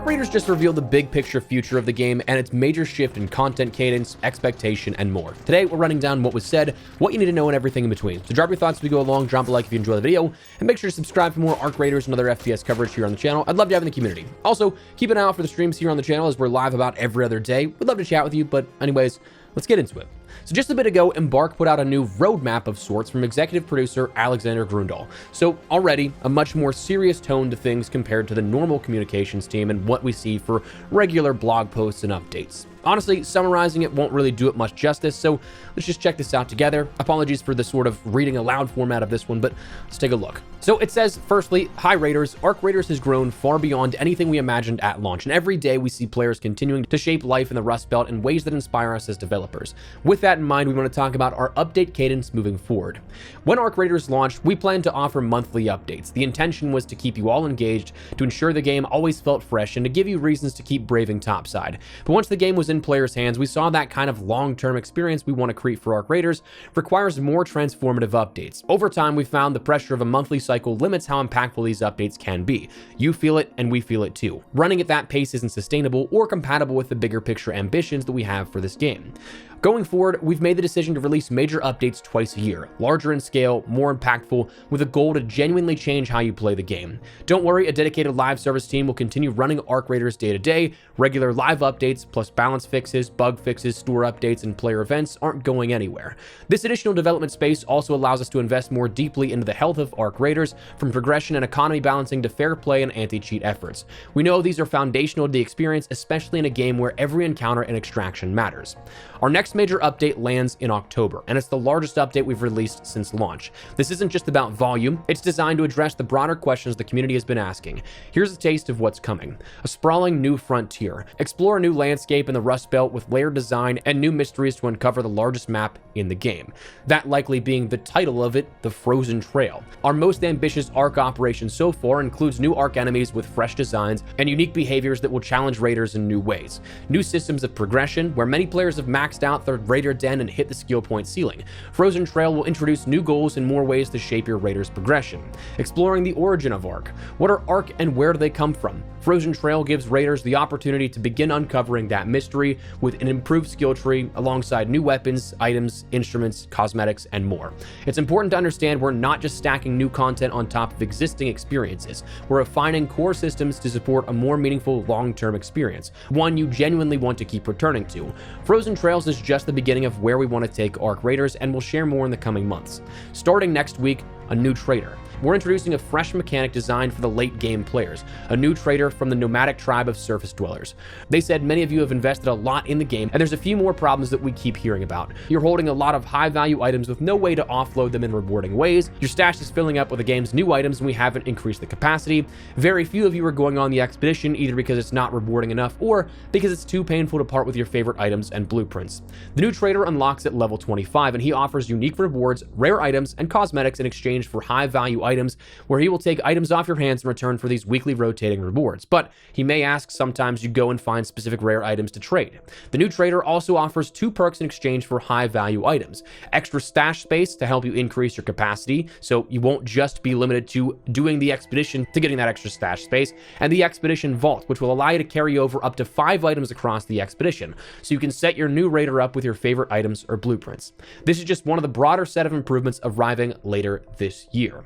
Arc Raiders just revealed the big picture future of the game and its major shift in content cadence, expectation, and more. Today, we're running down what was said, what you need to know, and everything in between. So drop your thoughts as we go along, drop a like if you enjoy the video, and make sure to subscribe for more Arc Raiders and other FPS coverage here on the channel. I'd love to have in the community. Also, keep an eye out for the streams here on the channel as we're live about every other day. We'd love to chat with you, but anyways, let's get into it. So just a bit ago, Embark put out a new roadmap of sorts from executive producer Alexander Grundle. So already a much more serious tone to things compared to the normal communications team and what we see for regular blog posts and updates. Honestly, summarizing it won't really do it much justice, so let's just check this out together. Apologies for the sort of reading aloud format of this one, but let's take a look. So it says, firstly, hi Raiders, Arc Raiders has grown far beyond anything we imagined at launch, and every day we see players continuing to shape life in the Rust Belt in ways that inspire us as developers. With that in mind, we want to talk about our update cadence moving forward. When Arc Raiders launched, we planned to offer monthly updates. The intention was to keep you all engaged, to ensure the game always felt fresh, and to give you reasons to keep braving topside. But once the game was in players' hands, we saw that kind of long-term experience we want to create for Arc Raiders requires more transformative updates. Over time, we found the pressure of a monthly cycle limits how impactful these updates can be. You feel it, and we feel it too. Running at that pace isn't sustainable or compatible with the bigger picture ambitions that we have for this game. Going forward, we've made the decision to release major updates twice a year, larger in scale, more impactful, with a goal to genuinely change how you play the game. Don't worry, a dedicated live service team will continue running Arc Raiders day to day. Regular live updates, plus balance fixes, bug fixes, store updates, and player events aren't going anywhere. This additional development space also allows us to invest more deeply into the health of Arc Raiders, from progression and economy balancing to fair play and anti-cheat efforts. We know these are foundational to the experience, especially in a game where every encounter and extraction matters. Our next major update lands in October, and it's the largest update we've released since launch. This isn't just about volume, it's designed to address the broader questions the community has been asking. Here's a taste of what's coming. A sprawling new frontier. Explore a new landscape in the Rust Belt with layered design and new mysteries to uncover the largest map in the game. That likely being the title of it, the Frozen Trail. Our most ambitious Arc operation so far includes new Arc enemies with fresh designs and unique behaviors that will challenge Raiders in new ways. New systems of progression, where many players have maxed out their Raider den and hit the skill point ceiling. Frozen Trail will introduce new goals and more ways to shape your Raider's progression. Exploring the origin of Arc. What are Arc and where do they come from? Frozen Trail gives Raiders the opportunity to begin uncovering that mystery with an improved skill tree alongside new weapons, items, instruments, cosmetics, and more. It's important to understand we're not just stacking new content on top of existing experiences. We're refining core systems to support a more meaningful long-term experience, one you genuinely want to keep returning to. Frozen Trails is just the beginning of where we want to take Arc Raiders, and we'll share more in the coming months. Starting next week, a new trader. We're introducing a fresh mechanic designed for the late game players, a new trader from the nomadic tribe of surface dwellers. They said many of you have invested a lot in the game, and there's a few more problems that we keep hearing about. You're holding a lot of high value items with no way to offload them in rewarding ways. Your stash is filling up with the game's new items and we haven't increased the capacity. Very few of you are going on the expedition either because it's not rewarding enough or because it's too painful to part with your favorite items and blueprints. The new trader unlocks at level 25 and he offers unique rewards, rare items, and cosmetics in exchange for high value items, where he will take items off your hands in return for these weekly rotating rewards. But he may ask sometimes you go and find specific rare items to trade. The new trader also offers 2 perks in exchange for high value items. Extra stash space to help you increase your capacity, so you won't just be limited to doing the expedition to getting that extra stash space, and the expedition vault, which will allow you to carry over up to 5 items across the expedition, so you can set your new raider up with your favorite items or blueprints. This is just one of the broader set of improvements arriving later this year.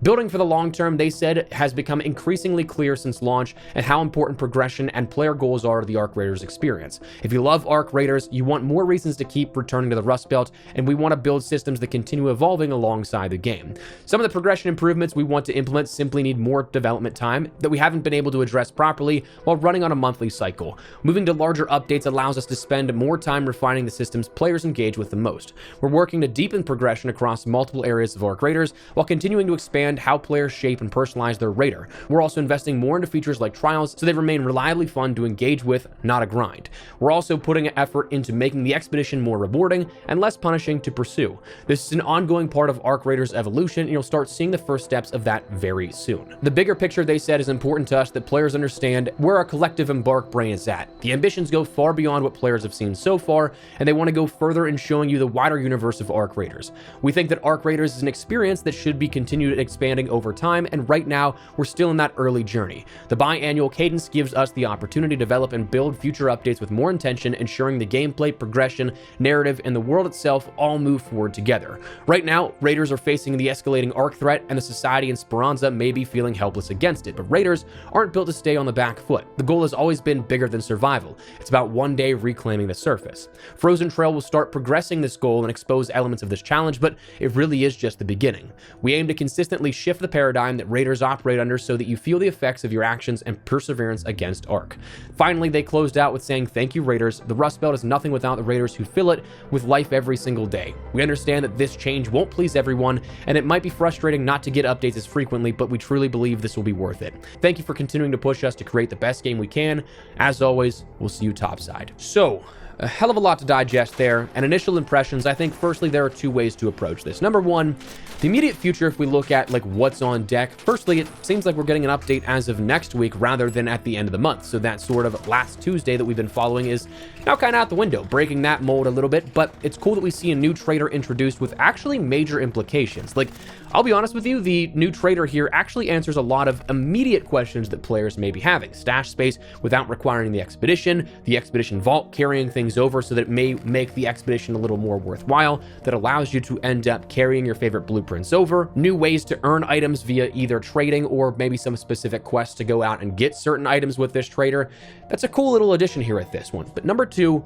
Building for the long term, they said, has become increasingly clear since launch and how important progression and player goals are to the Arc Raiders experience. If you love Arc Raiders, you want more reasons to keep returning to the Rust Belt, and we want to build systems that continue evolving alongside the game. Some of the progression improvements we want to implement simply need more development time that we haven't been able to address properly while running on a monthly cycle. Moving to larger updates allows us to spend more time refining the systems players engage with the most. We're working to deepen progression across multiple areas of Arc Raiders while continuing to expand how players shape and personalize their Raider. We're also investing more into features like trials so they remain reliably fun to engage with, not a grind. We're also putting effort into making the expedition more rewarding and less punishing to pursue. This is an ongoing part of Arc Raiders' evolution, and you'll start seeing the first steps of that very soon. The bigger picture, they said, is important to us that players understand where our collective Embark brain is at. The ambitions go far beyond what players have seen so far, and they want to go further in showing you the wider universe of Arc Raiders. We think that Arc Raiders is an experience that should be continued expanding over time, and right now, we're still in that early journey. The biannual cadence gives us the opportunity to develop and build future updates with more intention, ensuring the gameplay, progression, narrative, and the world itself all move forward together. Right now, Raiders are facing the escalating Ark threat, and the society in Speranza may be feeling helpless against it, but Raiders aren't built to stay on the back foot. The goal has always been bigger than survival. It's about one day reclaiming the surface. Frozen Trail will start progressing this goal and expose elements of this challenge, but it really is just the beginning. We aim to consistently shift the paradigm that Raiders operate under so that you feel the effects of your actions and perseverance against Ark. Finally, they closed out with saying, "Thank you, Raiders. The Rust Belt is nothing without the Raiders who fill it with life every single day. We understand that this change won't please everyone, and it might be frustrating not to get updates as frequently, but we truly believe this will be worth it. Thank you for continuing to push us to create the best game we can. As always, we'll see you topside." So, a hell of a lot to digest there, and initial impressions, I think firstly there are two ways to approach this. Number one, the immediate future, if we look at like what's on deck, firstly, it seems like we're getting an update as of next week rather than at the end of the month. So that sort of last Tuesday that we've been following is now kind of out the window, breaking that mold a little bit, but it's cool that we see a new trader introduced with actually major implications. Like, I'll be honest with you, the new trader here actually answers a lot of immediate questions that players may be having. Stash space without requiring the expedition vault carrying things over so that it may make the expedition a little more worthwhile, that allows you to end up carrying your favorite blueprints over, new ways to earn items via either trading or maybe some specific quests to go out and get certain items with this trader. That's a cool little addition here at this one. But number two,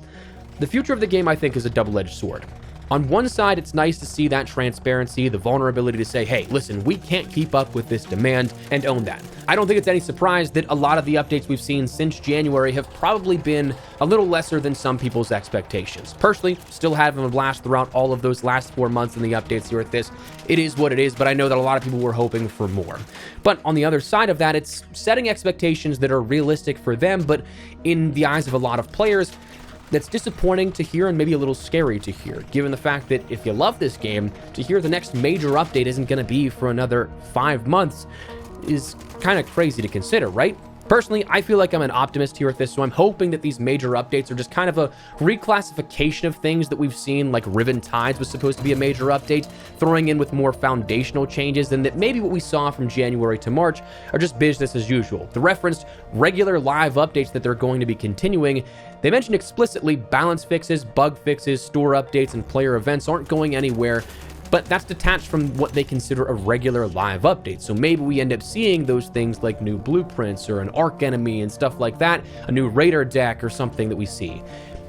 the future of the game, I think, is a double-edged sword. On one side, it's nice to see that transparency, the vulnerability to say, hey, listen, we can't keep up with this demand, and own that. I don't think it's any surprise that a lot of the updates we've seen since January have probably been a little lesser than some people's expectations. Personally, still having a blast throughout all of those last 4 months in the updates here at this. It is what it is, but I know that a lot of people were hoping for more. But on the other side of that, it's setting expectations that are realistic for them, but in the eyes of a lot of players, that's disappointing to hear and maybe a little scary to hear, given the fact that if you love this game, to hear the next major update isn't going to be for another 5 months is kind of crazy to consider, right? Personally, I feel like I'm an optimist here at this, so I'm hoping that these major updates are just kind of a reclassification of things that we've seen, like Riven Tides was supposed to be a major update, throwing in with more foundational changes, and that maybe what we saw from January to March are just business as usual. The referenced regular live updates that they're going to be continuing, they mentioned explicitly balance fixes, bug fixes, store updates, and player events aren't going anywhere, but that's detached from what they consider a regular live update. So maybe we end up seeing those things like new blueprints or an Ark enemy and stuff like that, a new Raider deck or something that we see.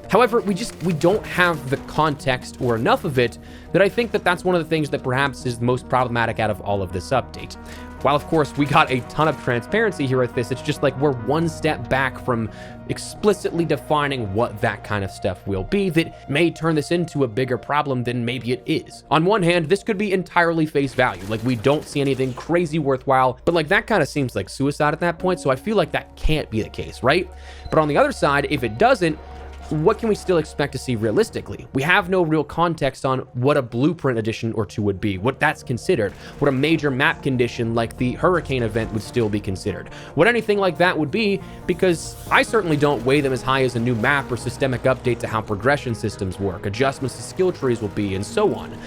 However, we don't have the context or enough of it that I think that that's one of the things that perhaps is the most problematic out of all of this update. While, of course, we got a ton of transparency here at this, it's just like we're one step back from explicitly defining what that kind of stuff will be that may turn this into a bigger problem than maybe it is. On one hand, this could be entirely face value, like we don't see anything crazy worthwhile, but like that kind of seems like suicide at that point, so I feel like that can't be the case, right? But on the other side, if it doesn't, what can we still expect to see realistically? We have no real context on what a blueprint edition or two would be, what that's considered, what a major map condition like the Hurricane event would still be considered, what anything like that would be, because I certainly don't weigh them as high as a new map or systemic update to how progression systems work, adjustments to skill trees will be, and so on.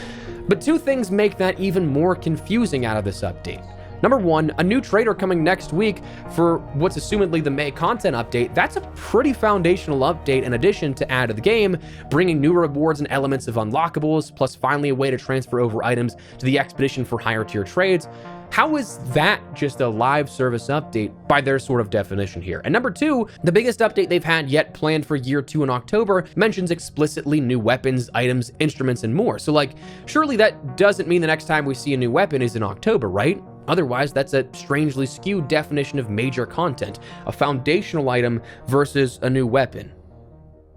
But two things make that even more confusing out of this update. Number one, a new trader coming next week for what's assumedly the May content update. That's a pretty foundational update in addition to add to the game, bringing new rewards and elements of unlockables, plus finally a way to transfer over items to the expedition for higher tier trades. How is that just a live service update by their sort of definition here? And number two, the biggest update they've had yet planned for year 2 in October mentions explicitly new weapons, items, instruments, and more. So like, surely that doesn't mean the next time we see a new weapon is in October, right? Otherwise, that's a strangely skewed definition of major content, a foundational item versus a new weapon.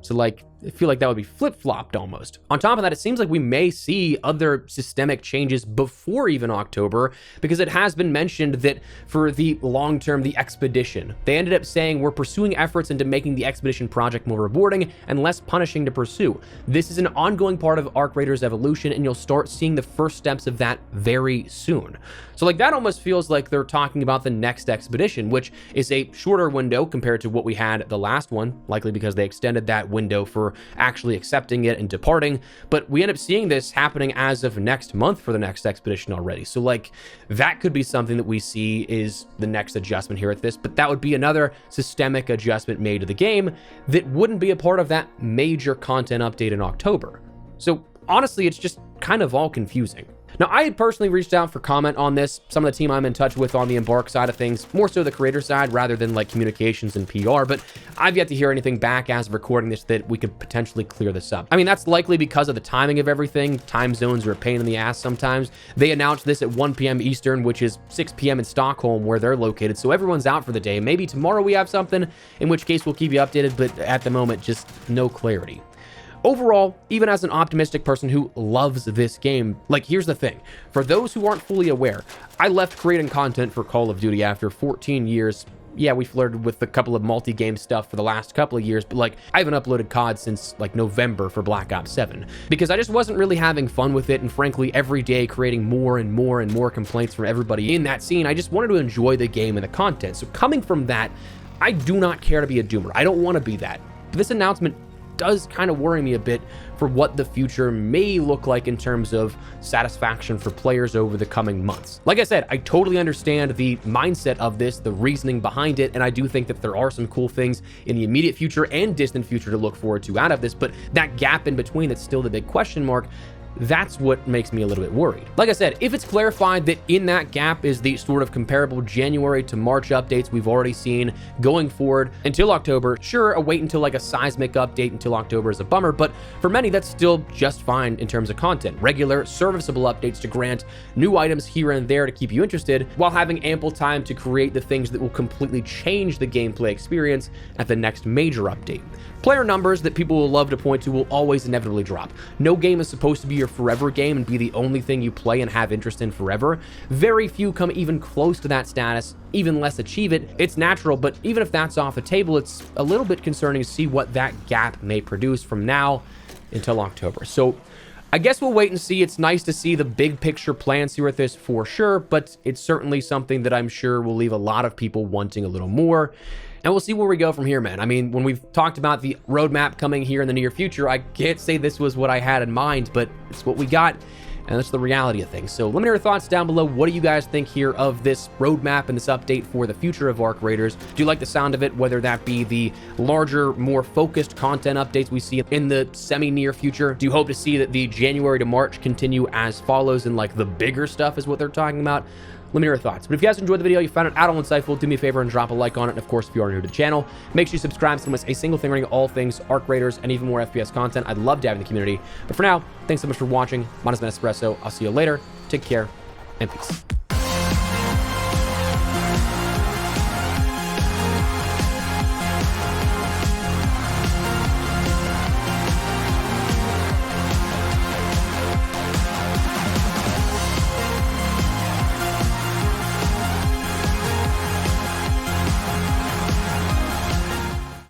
So like, I feel like that would be flip-flopped almost. On top of that, it seems like we may see other systemic changes before even October, because it has been mentioned that for the long term, the expedition, they ended up saying we're pursuing efforts into making the expedition project more rewarding and less punishing to pursue. This is an ongoing part of Ark Raiders evolution, and you'll start seeing the first steps of that very soon. So like, that almost feels like they're talking about the next expedition, which is a shorter window compared to what we had the last one, likely because they extended that window for before actually accepting it and departing. But we end up seeing this happening as of next month for the next expedition already. So like that could be something that we see is the next adjustment here at this, but that would be another systemic adjustment made to the game that wouldn't be a part of that major content update in October. So honestly, it's just kind of all confusing. Now, I had personally reached out for comment on this. Some of the team I'm in touch with on the Embark side of things, more so the creator side rather than like communications and PR, but I've yet to hear anything back as of recording this that we could potentially clear this up. I mean, that's likely because of the timing of everything. Time zones are a pain in the ass sometimes. They announced this at 1 p.m. Eastern, which is 6 p.m. in Stockholm where they're located, so everyone's out for the day. Maybe tomorrow we have something, in which case we'll keep you updated, but at the moment, just no clarity. Overall, even as an optimistic person who loves this game, like here's the thing, for those who aren't fully aware, I left creating content for Call of Duty after 14 years. Yeah, we flirted with a couple of multi-game stuff for the last couple of years, but like I haven't uploaded COD since like November for Black Ops 7 because I just wasn't really having fun with it, and frankly, every day creating more and more and more complaints from everybody in that scene, I just wanted to enjoy the game and the content. So coming from that, I do not care to be a doomer. I don't want to be that. But this announcement does kind of worry me a bit for what the future may look like in terms of satisfaction for players over the coming months. Like I said, I totally understand the mindset of this, the reasoning behind it, and I do think that there are some cool things in the immediate future and distant future to look forward to out of this, but that gap in between that's still the big question mark. That's what makes me a little bit worried. Like I said, if it's clarified that in that gap is the sort of comparable January to March updates we've already seen going forward until October, sure, a wait until like a seismic update until October is a bummer, but for many, that's still just fine in terms of content. Regular, serviceable updates to grant new items here and there to keep you interested, while having ample time to create the things that will completely change the gameplay experience at the next major update. Player numbers that people will love to point to will always inevitably drop. No game is supposed to be your forever game and be the only thing you play and have interest in forever. Very few come even close to that status, even less achieve it. It's natural, but even if that's off the table, it's a little bit concerning to see what that gap may produce from now until October. So I guess we'll wait and see. It's nice to see the big picture plans here with this for sure, but it's certainly something that I'm sure will leave a lot of people wanting a little more. And we'll see where we go from here, man. I mean, when we've talked about the roadmap coming here in the near future, I can't say this was what I had in mind, but it's what we got, and that's the reality of things. So let me know your thoughts down below. What do you guys think here of this roadmap and this update for the future of Arc Raiders? Do you like the sound of it, whether that be the larger, more focused content updates we see in the semi-near future? Do you hope to see that the January to March continue as follows and like the bigger stuff is what they're talking about? Let me know your thoughts. But if you guys enjoyed the video, you found it at all insightful, do me a favor and drop a like on it. And of course, if you are new to the channel, make sure you subscribe so you don't miss a single thing regarding all things Arc Raiders and even more FPS content. I'd love to have in the community. But for now, thanks so much for watching. My name is Espresso. I'll see you later. Take care and peace.